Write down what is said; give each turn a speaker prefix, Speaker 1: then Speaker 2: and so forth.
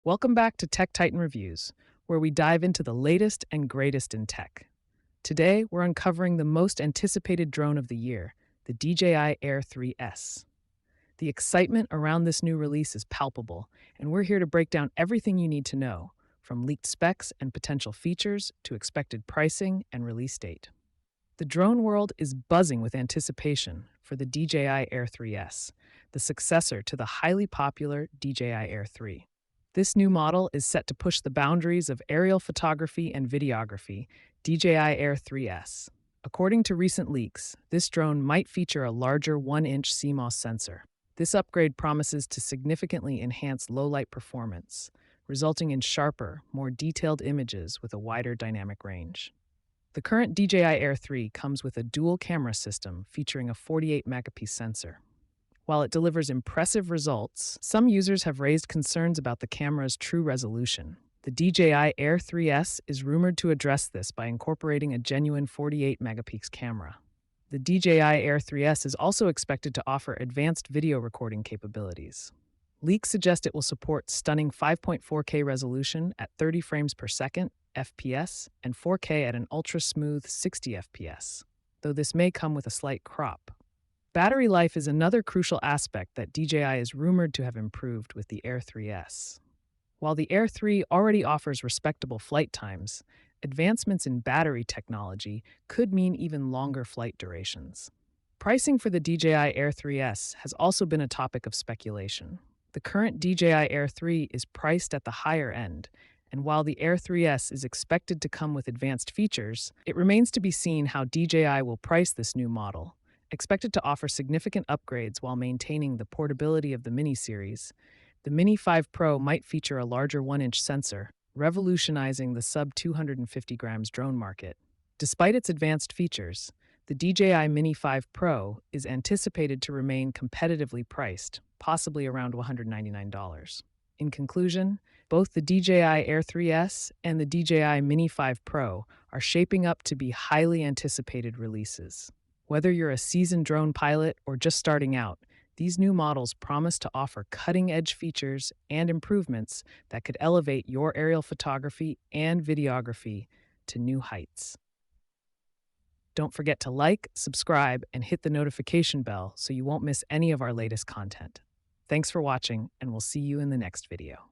Speaker 1: Welcome back to Tech Titan Reviews, where we dive into the latest and greatest in tech. Today, we're uncovering the most anticipated drone of the year, the DJI Air 3S. The excitement around this new release is palpable, and we're here to break down everything you need to know, from leaked specs and potential features to expected pricing and release date. The drone world is buzzing with anticipation for the DJI Air 3S, the successor to the highly popular DJI Air 3. This new model is set to push the boundaries of aerial photography and videography, DJI Air 3S. According to recent leaks, this drone might feature a larger 1-inch CMOS sensor. This upgrade promises to significantly enhance low-light performance, resulting in sharper, more detailed images with a wider dynamic range. The current DJI Air 3 comes with a dual camera system featuring a 48-megapixel sensor. While it delivers impressive results, some users have raised concerns about the camera's true resolution. The DJI Air 3S is rumored to address this by incorporating a genuine 48-megapixel camera. The DJI Air 3S is also expected to offer advanced video recording capabilities. Leaks suggest it will support stunning 5.4K resolution at 30 frames per second, FPS, and 4K at an ultra-smooth 60 FPS, though this may come with a slight crop. Battery life is another crucial aspect that DJI is rumored to have improved with the Air 3S. While the Air 3 already offers respectable flight times, advancements in battery technology could mean even longer flight durations. Pricing for the DJI Air 3S has also been a topic of speculation. The current DJI Air 3 is priced at the higher end, and while the Air 3S is expected to come with advanced features, it remains to be seen how DJI will price this new model. Expected to offer significant upgrades while maintaining the portability of the Mini series, the Mini 5 Pro might feature a larger 1-inch sensor, revolutionizing the sub-250 grams drone market. Despite its advanced features, the DJI Mini 5 Pro is anticipated to remain competitively priced, possibly around $199. In conclusion, both the DJI Air 3S and the DJI Mini 5 Pro are shaping up to be highly anticipated releases. Whether you're a seasoned drone pilot or just starting out, these new models promise to offer cutting-edge features and improvements that could elevate your aerial photography and videography to new heights. Don't forget to like, subscribe, and hit the notification bell so you won't miss any of our latest content. Thanks for watching, and we'll see you in the next video.